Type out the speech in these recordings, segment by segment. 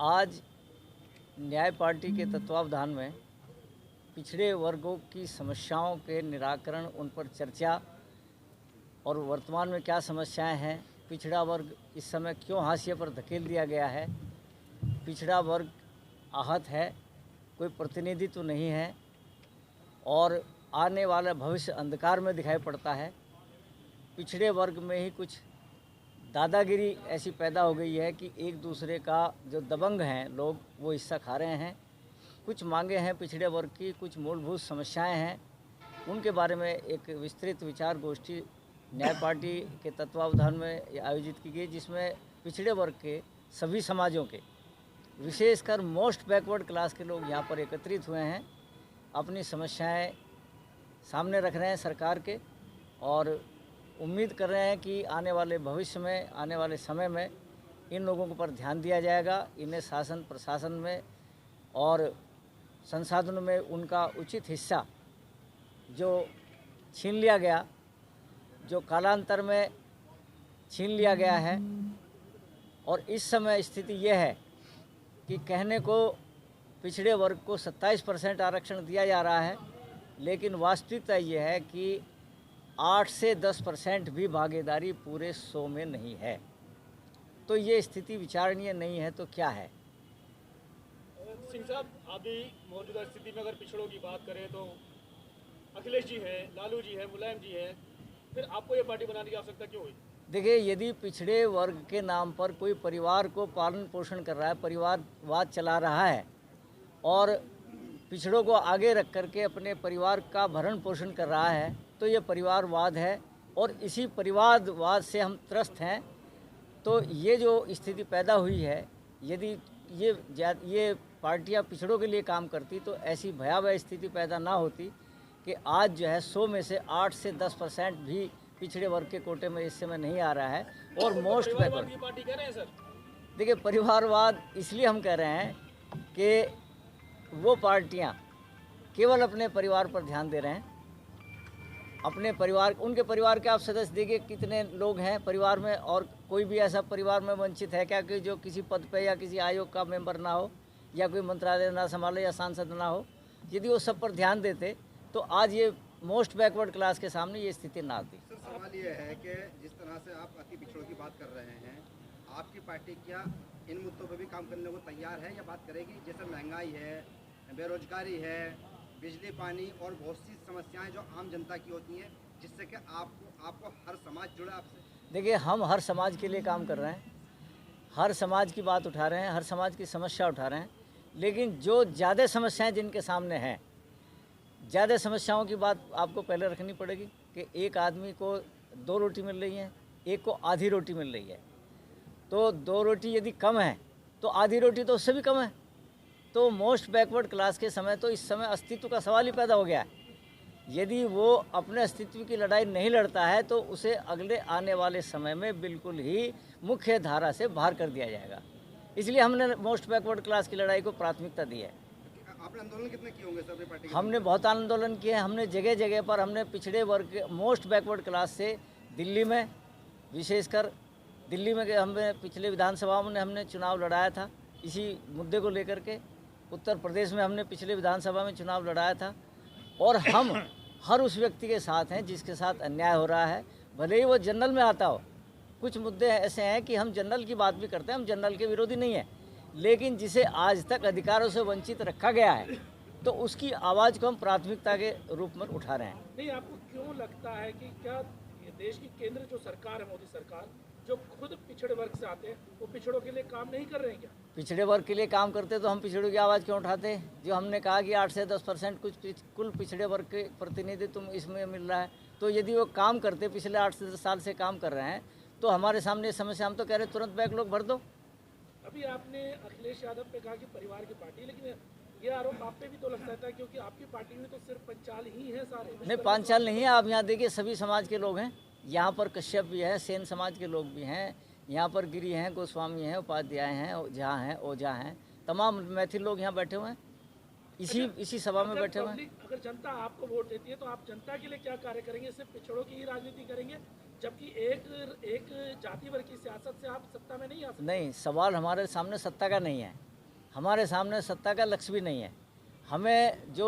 आज न्याय पार्टी के तत्वावधान में पिछड़े वर्गों की समस्याओं के निराकरण, उन पर चर्चा और वर्तमान में क्या समस्याएं हैं, पिछड़ा वर्ग इस समय क्यों हाशिए पर धकेल दिया गया है, पिछड़ा वर्ग आहत है, कोई प्रतिनिधित्व नहीं है और आने वाला भविष्य अंधकार में दिखाई पड़ता है। पिछड़े वर्ग में ही कुछ दादागिरी ऐसी पैदा हो गई है कि एक दूसरे का जो दबंग हैं लोग वो हिस्सा खा रहे हैं। कुछ मांगे हैं पिछड़े वर्ग की, कुछ मूलभूत समस्याएं हैं, उनके बारे में एक विस्तृत विचार गोष्ठी न्याय पार्टी के तत्वावधान में आयोजित की गई, जिसमें पिछड़े वर्ग के सभी समाजों के, विशेषकर मोस्ट बैकवर्ड क्लास के लोग यहाँ पर एकत्रित हुए हैं, अपनी समस्याएं सामने रख रहे हैं सरकार के और उम्मीद कर रहे हैं कि आने वाले भविष्य में, आने वाले समय में इन लोगों के ऊपर ध्यान दिया जाएगा, इन्हें शासन प्रशासन में और संसाधनों में उनका उचित हिस्सा जो छीन लिया गया, जो कालांतर में छीन लिया गया है। और इस समय स्थिति यह है कि कहने को पिछड़े वर्ग को 27% आरक्षण दिया जा रहा है, लेकिन वास्तविकता यह है कि 8 से 10% भी भागीदारी पूरे 100 में नहीं है। तो ये स्थिति विचारणीय नहीं है तो क्या है? सिंह साहब, अभी मौजूदा स्थिति में अगर पिछड़ों की बात करें तो अखिलेश जी हैं, लालू जी हैं, मुलायम जी हैं, फिर आपको ये पार्टी बनाने की आवश्यकता क्यों हुई? देखिए, यदि पिछड़े वर्ग के नाम पर कोई परिवार को पालन पोषण कर रहा है, परिवारवाद चला रहा है और पिछड़ों को आगे रख करके अपने परिवार का भरण पोषण कर रहा है, तो ये परिवारवाद है और इसी परिवारवाद से हम त्रस्त हैं। तो ये जो स्थिति पैदा हुई है, यदि ये पार्टियां पिछड़ों के लिए काम करती तो ऐसी भयावह स्थिति पैदा ना होती कि आज जो है 100 में से 8 से 10% भी पिछड़े वर्ग के कोटे में इस समय नहीं आ रहा है। और मोस्ट बैकवर्ड की पार्टी कह रहे हैं सर। देखिए, परिवारवाद इसलिए हम कह रहे हैं कि वो पार्टियां केवल अपने परिवार पर ध्यान दे रहे हैं, अपने परिवार, उनके परिवार के आप सदस्य देखिए कितने लोग हैं परिवार में, और कोई भी ऐसा परिवार में वंचित है क्या कि जो किसी पद पे या किसी आयोग का मेंबर ना हो या कोई मंत्रालय ना संभाले या सांसद ना हो? यदि वो सब पर ध्यान देते तो आज ये मोस्ट बैकवर्ड क्लास के सामने ये स्थिति ना आती। सर, सवाल ये है कि जिस तरह से आप अति पिछड़ों की बात कर रहे हैं, आपकी पार्टी क्या इन मुद्दों पर भी काम करने को तैयार है या बात करेगी? जैसे महंगाई है, बेरोजगारी है, बिजली पानी और बहुत सी समस्याएं जो आम जनता की होती हैं, जिससे कि आपको हर समाज जुड़ा आपसे। देखिए, हम हर समाज के लिए काम कर रहे हैं, हर समाज की बात उठा रहे हैं, हर समाज की समस्या उठा रहे हैं, लेकिन जो ज़्यादा समस्याएं जिनके सामने हैं, ज़्यादा समस्याओं की बात आपको पहले रखनी पड़ेगी कि एक आदमी को 2 रोटी मिल रही है, एक को आधी रोटी मिल रही है। तो 2 रोटी यदि कम है तो आधी रोटी तो उससे भी कम है। तो मोस्ट बैकवर्ड क्लास के समय तो इस समय अस्तित्व का सवाल ही पैदा हो गया है। यदि वो अपने अस्तित्व की लड़ाई नहीं लड़ता है तो उसे अगले आने वाले समय में बिल्कुल ही मुख्य धारा से बाहर कर दिया जाएगा। इसलिए हमने मोस्ट बैकवर्ड क्लास की लड़ाई को प्राथमिकता दी है। आपने आंदोलन कितने किए होंगे सर पार्टी? हमने बहुत आंदोलन किए, हमने जगह जगह पर हमने पिछड़े वर्ग मोस्ट बैकवर्ड क्लास से दिल्ली में, विशेषकर दिल्ली में हमने पिछले विधानसभा में हमने चुनाव लड़ाया था इसी मुद्दे को लेकर के। उत्तर प्रदेश में हमने पिछले विधानसभा में चुनाव लड़ाया था। और हम हर उस व्यक्ति के साथ हैं जिसके साथ अन्याय हो रहा है, भले ही वो जनरल में आता हो। कुछ मुद्दे ऐसे हैं कि हम जनरल की बात भी करते हैं, हम जनरल के विरोधी नहीं हैं, लेकिन जिसे आज तक अधिकारों से वंचित रखा गया है तो उसकी आवाज़ को हम प्राथमिकता के रूप में उठा रहे हैं। नहीं, आपको क्यों लगता है कि क्या ये देश की केंद्र जो सरकार है, मोदी सरकार, जो खुद पिछड़े वर्ग से आते हैं, वो पिछड़ों के लिए काम नहीं कर रहे हैं क्या? पिछड़े वर्ग के लिए काम करते तो हम पिछड़ों की आवाज़ क्यों उठाते? जो हमने कहा कि 8 से 10% कुल पिछड़े वर्ग के प्रतिनिधित्व इसमें मिल रहा है, तो यदि वो काम करते, पिछले 8 से 10 साल से काम कर रहे हैं, तो हमारे सामने समस्या, हम तो कह रहे तुरंत बैकलॉग भर दो। अभी आपने अखिलेश यादव पे कहा कि परिवार की पार्टी, लेकिन ये आरोप आप पे भी तो लगता था क्योंकि आपकी पार्टी में तो सिर्फ पंचाल ही है सारे। नहीं, पांचाल नहीं है। आप यहाँ देखिए, सभी समाज के लोग हैं। यहाँ पर कश्यप भी है, सेन समाज के लोग भी हैं, यहाँ पर गिरी हैं, गोस्वामी हैं, उपाध्याय हैं, झा हैं, ओझा हैं, तमाम मैथिल लोग यहाँ बैठे हुए हैं, इसी सभा में बैठे हुए हैं। अगर जनता आपको वोट देती है तो आप जनता के लिए क्या कार्य करेंगे? सिर्फ पिछड़ों की ही राजनीति करेंगे, जबकि एक जाति वर्ग की सियासत से आप सत्ता में नहीं आ सकते। नहीं, सवाल हमारे सामने सत्ता का नहीं है, हमारे सामने सत्ता का लक्ष्य भी नहीं है। हमें जो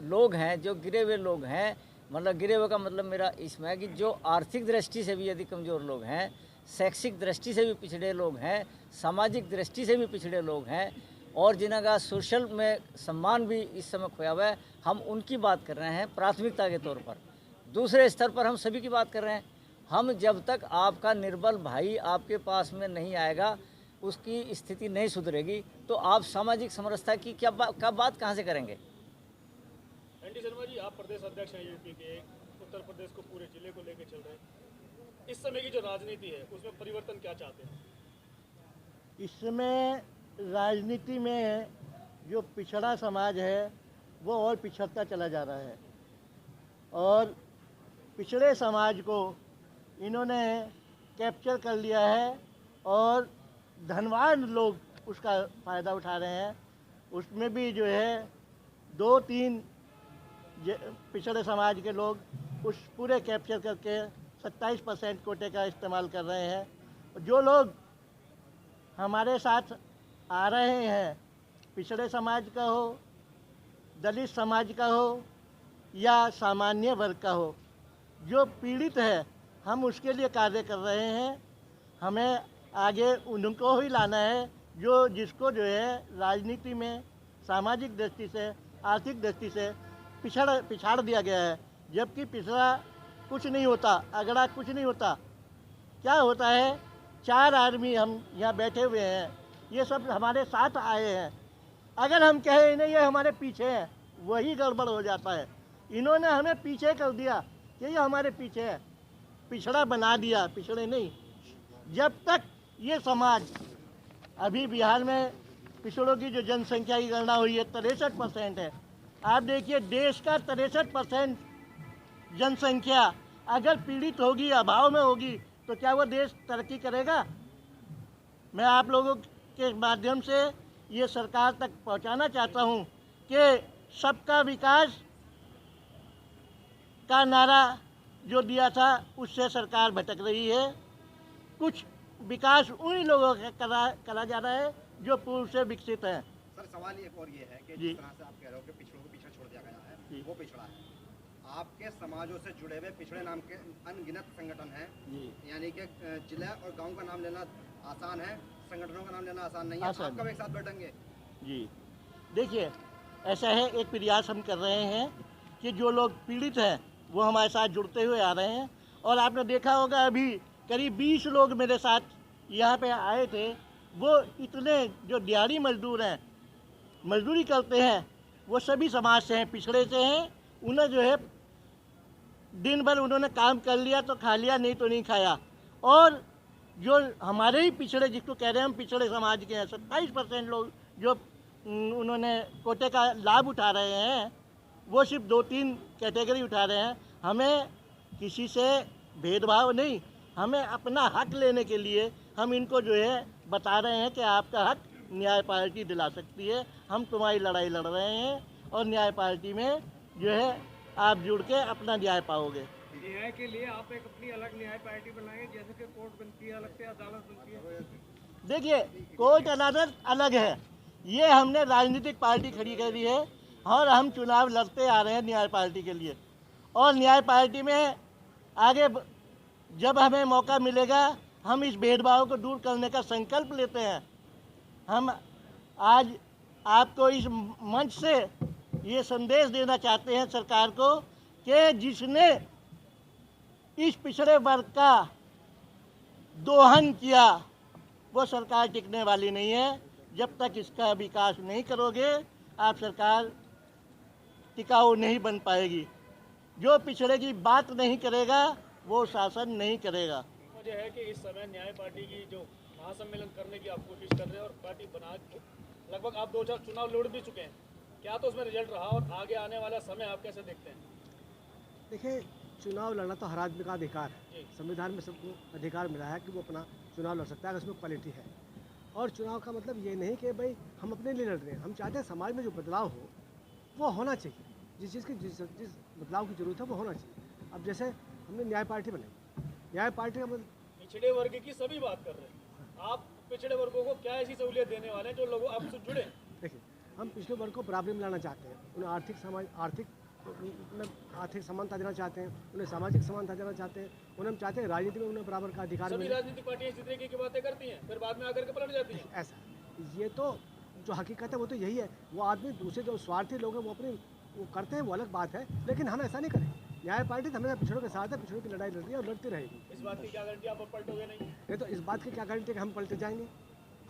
लोग हैं, जो गिरे हुए लोग हैं, मतलब गिरे हुए का मतलब मेरा इसमें है कि जो आर्थिक दृष्टि से भी यदि कमज़ोर लोग हैं, शैक्षिक दृष्टि से भी पिछड़े लोग हैं, सामाजिक दृष्टि से भी पिछड़े लोग हैं और जिनका सोशल में सम्मान भी इस समय खोया हुआ है, हम उनकी बात कर रहे हैं प्राथमिकता के तौर पर। दूसरे स्तर पर हम सभी की बात कर रहे हैं। हम जब तक आपका निर्बल भाई आपके पास में नहीं आएगा, उसकी स्थिति नहीं सुधरेगी, तो आप सामाजिक समरसता की क्या बात कहाँ से करेंगे? एनडी शर्मा जी, आप प्रदेश अध्यक्ष हैं यूपी के, उत्तर प्रदेश को पूरे जिले को लेकर चल रहे हैं। इस समय की जो राजनीति है उसमें परिवर्तन क्या चाहते हैं? इस समय राजनीति में जो पिछड़ा समाज है वो और पिछड़ता चला जा रहा है और पिछड़े समाज को इन्होंने कैप्चर कर लिया है और धनवान लोग उसका फ़ायदा उठा रहे हैं। उसमें भी जो है 2-3 पिछड़े समाज के लोग उस पूरे कैप्चर करके 27% कोटे का इस्तेमाल कर रहे हैं। जो लोग हमारे साथ आ रहे हैं, पिछड़े समाज का हो, दलित समाज का हो या सामान्य वर्ग का हो, जो पीड़ित है हम उसके लिए कार्य कर रहे हैं। हमें आगे उनको ही लाना है जिसको जो है राजनीति में सामाजिक दृष्टि से, आर्थिक दृष्टि से पिछाड़ दिया गया है। जबकि पिछड़ा कुछ नहीं होता, अगड़ा कुछ नहीं होता। क्या होता है, 4 आदमी हम यहाँ बैठे हुए हैं, ये सब हमारे साथ आए हैं। अगर हम कहें नहीं ये हमारे पीछे हैं, वही गड़बड़ हो जाता है। इन्होंने हमें पीछे कर दिया कि ये हमारे पीछे है, पिछड़ा बना दिया, पिछड़े नहीं। जब तक ये समाज, अभी बिहार में पिछड़ों की जो जनसंख्या की गणना हुई है 63% है। आप देखिए देश का 63% जनसंख्या अगर पीड़ित होगी, अभाव में होगी, तो क्या वो देश तरक्की करेगा? मैं आप लोगों के माध्यम से ये सरकार तक पहुंचाना चाहता हूं कि सबका विकास का नारा जो दिया था उससे सरकार भटक रही है। कुछ विकास उन्हीं लोगों का करा जा रहा है जो पूर्व से विकसित हैं। सर सवाल एक और ये है कि जिस तरह से आप कह रहे हो कि पिछड़ों को पीछे छोड़ दिया गया है, वो पिछड़ा है। आपके समाजों से जुड़े हुए पिछड़े नाम के अनगिनत संगठन हैं, यानी कि जिला और गांव का नाम लेना आसान है, संगठनों का नाम लेना आसान नहीं है। आप कब एक साथ बैठेंगे? जी देखिए, ऐसा है, एक प्रयास हम कर रहे हैं कि जो लोग पीड़ित हैं वो हमारे साथ जुड़ते हुए आ रहे हैं। और आपने देखा होगा अभी करीब 20 लोग मेरे साथ यहाँ पे आए थे। वो इतने जो दिहाड़ी मजदूर हैं, मजदूरी करते हैं, वो सभी समाज से हैं, पिछड़े से हैं। उन्हें जो है दिन भर उन्होंने काम कर लिया तो खा लिया, नहीं तो नहीं खाया। और जो हमारे ही पिछड़े, जिसको कह रहे हैं हम पिछड़े समाज के हैं, 27% लोग जो उन्होंने कोटे का लाभ उठा रहे हैं, वो सिर्फ 2-3 कैटेगरी उठा रहे हैं। हमें किसी से भेदभाव नहीं, हमें अपना हक लेने के लिए हम इनको जो है बता रहे हैं कि आपका हक न्याय पार्टी दिला सकती है। हम तुम्हारी लड़ाई लड़ रहे हैं और न्याय पार्टी में जो है आप जुड़ के अपना न्याय पाओगे। न्याय के लिए आप एक अपनी अलग न्याय पार्टी बनाएंगे, जैसे कि कोर्ट बनती है अलग से, अदालत बनती है? देखिए, कोर्ट अदालत अलग है, ये हमने राजनीतिक पार्टी खड़ी करी है और हम चुनाव लड़ते आ रहे हैं न्याय पार्टी के लिए। और न्याय पार्टी में आगे जब हमें मौका मिलेगा हम इस भेदभाव को दूर करने का संकल्प लेते हैं। हम आज आपको इस मंच से ये संदेश देना चाहते हैं सरकार को कि जिसने इस पिछड़े वर्ग का दोहन किया वो सरकार टिकने वाली नहीं है। जब तक इसका विकास नहीं करोगे आप सरकार टिकाऊ नहीं बन पाएगी। जो पिछड़े की बात नहीं करेगा वो शासन नहीं करेगा। वजह है कि इस समय न्याय पार्टी की जो महासम्मेलन करने की आप कोशिश कर रहे हैं और पार्टी बना लगभग आप 2-4 चुनाव लड़ भी चुके हैं, क्या तो उसमें रिजल्ट रहा और आगे आने वाला समय आप कैसे देखते हैं? देखिए, चुनाव लड़ना तो हर आदमी का अधिकार है। संविधान में सबको अधिकार मिला है कि वो अपना चुनाव लड़ सकता है अगर उसमें क्वालिटी है। और चुनाव का मतलब ये नहीं कि भाई हम अपने लिए लड़ रहे हैं, हम चाहते हैं समाज में जो बदलाव हो वो होना चाहिए। जिस बदलाव की जरूरत है वो होना चाहिए। अब जैसे हमने न्याय पार्टी बनाई, न्याय पार्टी का मतलब पिछड़े वर्ग की सभी बात कर रहे हैं, आप पिछड़े वर्गों को क्या ऐसी सहूलियत देने वाले हैं जो लोगों आपसे जुड़े? हम पिछड़े वर्ग को बराबरी में लाना चाहते हैं, उन्हें आर्थिक समानता देना चाहते हैं, उन्हें सामाजिक समानता देना चाहते हैं, उन्हें हम चाहते हैं राजनीति में उन्हें बराबर का अधिकार सभी मिले। राजनीतिक पार्टियां इसी तरीके की बातें करती हैं, फिर बाद में आकर के पलट जाती हैं। ऐसा ये तो जो हकीकत है वो तो यही है। वो आदमी दूसरे जो स्वार्थी लोग हैं वो करते हैं, वो अलग बात है, लेकिन हम ऐसा नहीं करें। न्याय पार्टी हमेशा पिछड़ों के साथ है, पिछड़ों की लड़ाई लड़ रही है और लड़ती रहेगी। इस बात की क्या गारंटी आप अब पलटोगे नहीं? नहीं तो इस बात की क्या गारंटी कि हम पलट जाएंगे?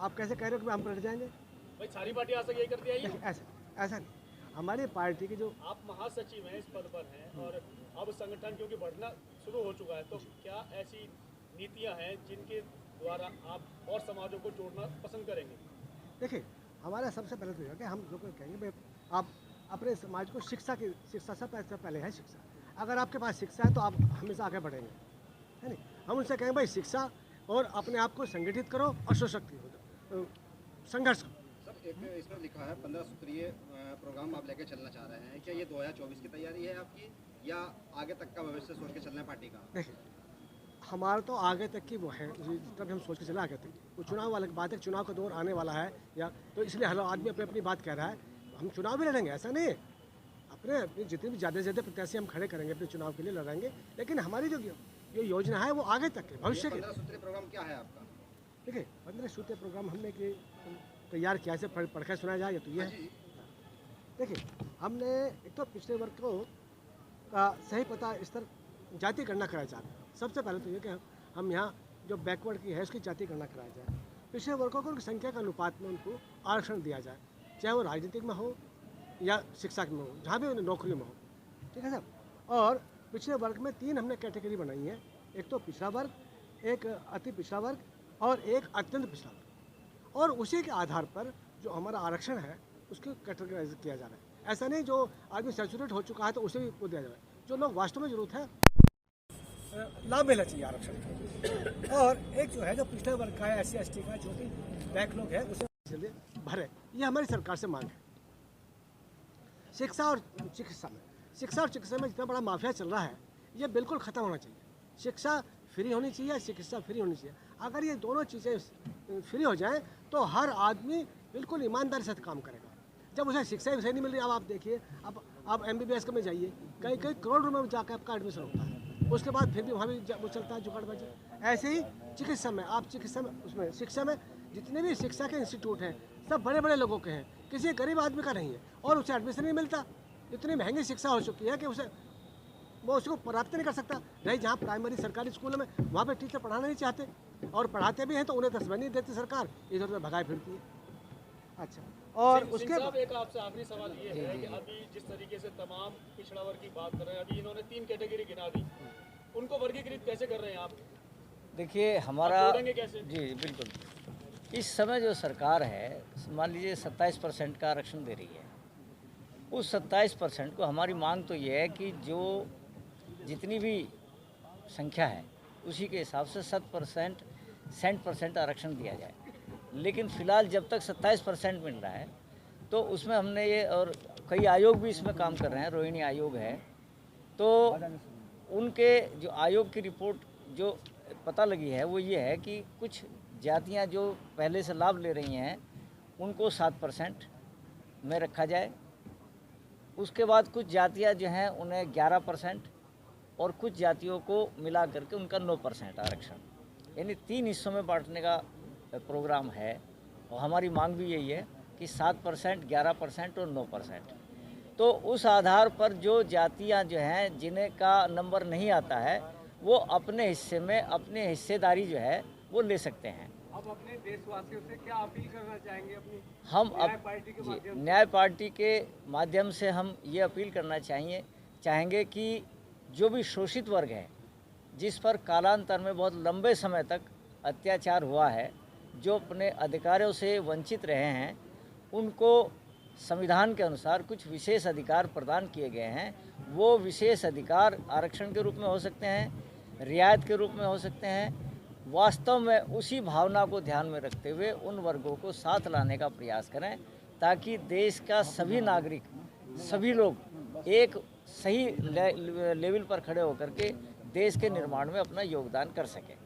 आप कैसे कह रहे हो कि हम पलट जाएंगे? भाई सारी पार्टी आज तक यही करती आई है। देखिए, ऐसा नहीं। हमारी पार्टी की जो आप महासचिव हैं, इस पद पर हैं, और अब संगठन क्योंकि बढ़ना शुरू हो चुका है, तो क्या ऐसी नीतियां हैं जिनके द्वारा आप और समाजों को जोड़ना पसंद करेंगे? देखिए, हमारा सबसे पहले तो यह है कि हम लोग कहेंगे भाई आप अपने समाज को शिक्षा से पहले है शिक्षा। अगर आपके पास शिक्षा है तो आप हमेशा आगे बढ़ेंगे, है नहीं? हम उनसे कहेंगे भाई शिक्षा और अपने आप को संगठित करो और सशक्त हो, संघर्ष करो। सर एक इसमें लिखा है 15 सूत्रीय प्रोग्राम आप लेके चलना चाह रहे हैं, क्या ये 2024 की तैयारी है आपकी या आगे तक का भविष्य सोच के चलना है पार्टी का? देखिए, हमारा तो आगे तक की वो है, तब हम सोच के चला आगे तक। वो चुनाव वाली बात है, चुनाव का दौर आने वाला है या तो इसलिए हर आदमी अपनी अपनी बात कह रहा है। हम चुनाव भी लड़ेंगे, ऐसा नहीं है। अपने जितने भी ज़्यादा से ज़्यादा प्रत्याशी हम खड़े करेंगे अपने चुनाव के लिए लड़ेंगे, लेकिन हमारी जो योजना है वो आगे तक है, भविष्य के। 15 सूत्रीय प्रोग्राम क्या है आपका? देखिए, 15 सूत्रीय प्रोग्राम हमने तैयार किया है, पढ़ कर सुनाया जाए तो ये है। देखिए, हमने एक तो पिछड़े वर्ग को सही पता स्तर जाति गणना कराया जाए। सबसे पहले तो ये कि हम यहाँ जो बैकवर्ड की है उसकी जाति गणना कराया जाए। पिछड़े वर्गों को उनकी संख्या के अनुपात में उनको आरक्षण दिया जाए, चाहे वो राजनीतिक में हो या शिक्षा में हो, जहाँ भी उन्हें नौकरियों में हो, ठीक है सर। और पिछड़े वर्ग में 3 हमने कैटेगरी बनाई है, एक तो पिछड़ा वर्ग, एक अति पिछड़ा वर्ग और एक अत्यंत पिछड़ा वर्ग। और उसी के आधार पर जो हमारा आरक्षण है उसको कैटेगराइज किया जा रहा है। ऐसा नहीं जो आदमी सैचुरेट हो चुका है तो उसे भी वो दिया जा रहा है। जो लोग वास्तव में जरूरत है लाभ मिलना चाहिए आरक्षण का। और एक जो है जो पिछड़े वर्ग का है, SC/ST का, जो कि बैक लोग है, उसे भरे। ये हमारी सरकार से मांग है। शिक्षा और चिकित्सा में जितना बड़ा माफिया चल रहा है ये बिल्कुल ख़त्म होना चाहिए। शिक्षा फ्री होनी चाहिए, चिकित्सा फ्री होनी चाहिए। अगर ये दोनों चीज़ें फ्री हो जाएं तो हर आदमी बिल्कुल ईमानदारी से काम करेगा। जब उसे शिक्षा ही सही नहीं मिल रही, अब आप देखिए, अब MBBS में जाइए, कई करोड़ रुपये में जाकर आपका एडमिशन होता है, उसके बाद फिर भी वहाँ भी वो चलता है जुगाड़बाजी। ऐसे ही चिकित्सा में उसमें शिक्षा में जितने भी शिक्षा के इंस्टीट्यूट हैं सब बड़े बड़े लोगों के हैं, किसी गरीब आदमी का नहीं है, और उसे एडमिशन नहीं मिलता। इतनी महंगी शिक्षा हो चुकी है कि वो उसको प्राप्त नहीं कर सकता। नहीं, जहाँ प्राइमरी सरकारी स्कूलों में वहाँ पे टीचर पढ़ाना नहीं चाहते, और पढ़ाते भी हैं तो उन्हें 10 नहीं देती सरकार, इधर उधर भगाए फिरती है। अच्छा, और उसके साहब एक आपसे आखिरी सवाल ये है कि अभी जिस तरीके से तमाम पिछड़ा वर्ग की बात कर रहे हैं, अभी इन्होंने 3 कैटेगरी गिना दी, उनको वर्गीकृत कैसे कर रहे हैं आप? देखिए, हमारा कैसे? जी बिल्कुल, इस समय जो सरकार है, मान लीजिए 27% का आरक्षण दे रही है। उस 27% को हमारी मांग तो ये है कि जो जितनी भी संख्या है उसी के हिसाब से 60% आरक्षण दिया जाए। लेकिन फ़िलहाल जब तक 27% मिल रहा है तो उसमें हमने ये, और कई आयोग भी इसमें काम कर रहे हैं, रोहिणी आयोग है, तो उनके जो आयोग की रिपोर्ट जो पता लगी है वो ये है कि कुछ जातियां जो पहले से लाभ ले रही हैं उनको 7% में रखा जाए। उसके बाद कुछ जातियां जो हैं उन्हें 11% और कुछ जातियों को मिला करके उनका 9% आरक्षण, यानी 3 हिस्सों में बांटने का प्रोग्राम है। और हमारी मांग भी यही है कि 7%, 11% और 9%। तो उस आधार पर जो जातियां जो हैं जिन्हें का नंबर नहीं आता है वो अपने हिस्से में अपनी हिस्सेदारी जो है वो ले सकते हैं। आप अपने देशवासियों से क्या अपील करना चाहेंगे? अपनी हम न्याय पार्टी के माध्यम से हम ये अपील करना चाहेंगे कि जो भी शोषित वर्ग है, जिस पर कालांतर में बहुत लंबे समय तक अत्याचार हुआ है, जो अपने अधिकारों से वंचित रहे हैं, उनको संविधान के अनुसार कुछ विशेष अधिकार प्रदान किए गए हैं। वो विशेष अधिकार आरक्षण के रूप में हो सकते हैं, रियायत के रूप में हो सकते हैं। वास्तव में उसी भावना को ध्यान में रखते हुए उन वर्गों को साथ लाने का प्रयास करें, ताकि देश का सभी नागरिक, सभी लोग एक सही लेवल पर खड़े होकर के देश के निर्माण में अपना योगदान कर सकें।